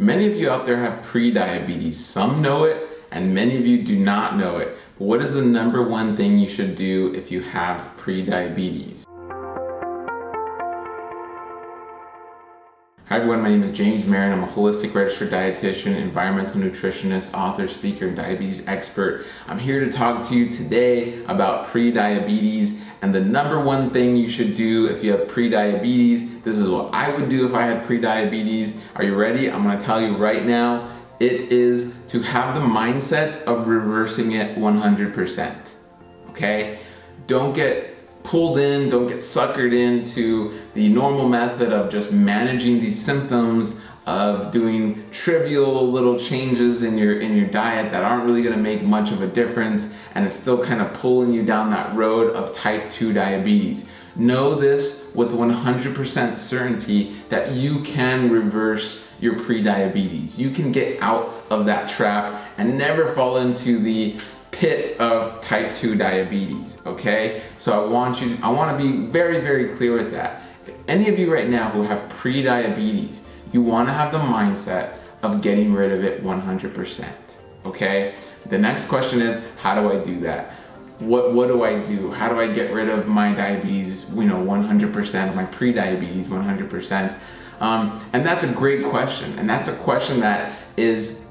Many of you out there have prediabetes. Some know it, and many of you do not know it. But what is the number one thing you should do if you have prediabetes? Hi everyone, my name is James Marin. I'm a holistic registered dietitian, environmental nutritionist, author, speaker, and diabetes expert. I'm here to talk to you today about prediabetes and the number one thing you should do if you have prediabetes. This is what I would do if I had prediabetes. Are you ready? I'm going to tell you right now. It is to have the mindset of reversing it 100%. Okay? Don't get pulled in, don't get suckered into the normal method of just managing these symptoms, of doing trivial little changes in your diet that aren't really going to make much of a difference, and it's still kind of pulling you down that road of type 2 diabetes. Know this with 100% certainty that you can reverse your prediabetes. You can get out of that trap and never fall into the pit of type 2 diabetes, okay? So I want to be very, very clear with that. If any of you right now who have prediabetes, you want to have the mindset of getting rid of it 100%, okay? The next question is, how do I do that? What do I do? How do I get rid of my diabetes, 100%, my prediabetes 100%? And that's a great question. And that's a question that is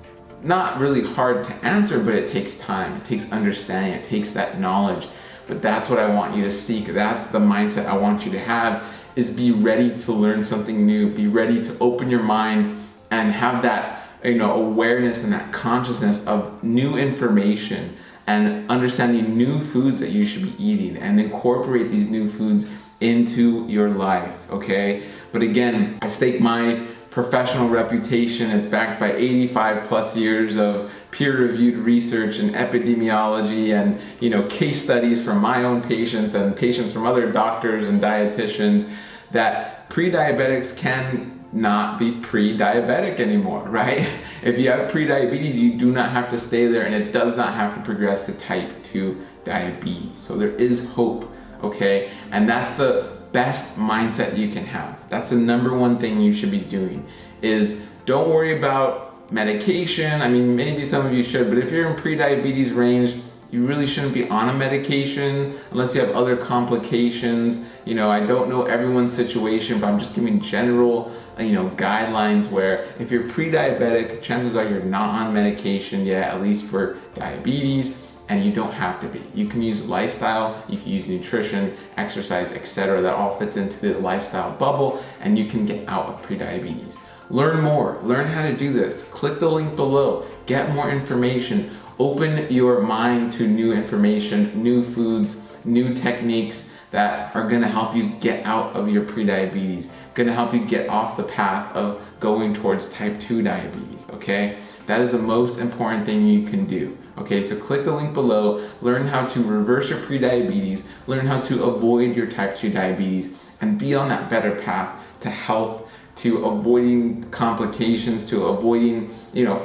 not really hard to answer, but it takes time, it takes understanding, it takes that knowledge. But that's what I want you to seek. That's the mindset I want you to have, is be ready to learn something new, be ready to open your mind and have that awareness and that consciousness of new information and understanding new foods that you should be eating and incorporate these new foods into your life, okay? But again, I stake my professional reputation. It's backed by 85 plus years of peer-reviewed research and epidemiology and case studies from my own patients and patients from other doctors and dietitians, that pre-diabetics can not be pre-diabetic anymore, right? If you have prediabetes, you do not have to stay there, and it does not have to progress to type 2 diabetes. So there is hope, okay? And that's the best mindset you can have. That's the number one thing you should be doing, is don't worry about medication. I mean, maybe some of you should, but if you're in pre-diabetes range, you really shouldn't be on a medication unless you have other complications. I don't know everyone's situation, but I'm just giving general guidelines where if you're pre-diabetic, chances are you're not on medication yet, at least for diabetes. And you don't have to be. You can use lifestyle, you can use nutrition, exercise, etc. That all fits into the lifestyle bubble, and you can get out of prediabetes. Learn more, learn how to do this. Click the link below, get more information, open your mind to new information, new foods, new techniques that are gonna help you get out of your prediabetes, gonna help you get off the path of going towards type 2 diabetes, okay? That is the most important thing you can do. Okay, so click the link below, learn how to reverse your prediabetes, learn how to avoid your type 2 diabetes, and be on that better path to health, to avoiding complications, to avoiding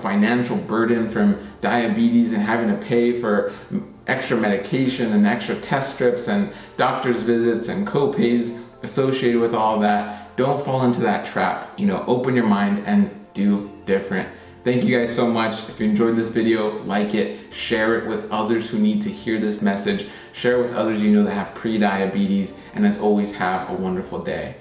financial burden from diabetes and having to pay for extra medication and extra test strips and doctor's visits and co-pays associated with all that. Don't fall into that trap. Open your mind and do different. Thank you guys so much. If you enjoyed this video, like it, share it with others who need to hear this message, share it with others that have pre-diabetes, and as always, have a wonderful day.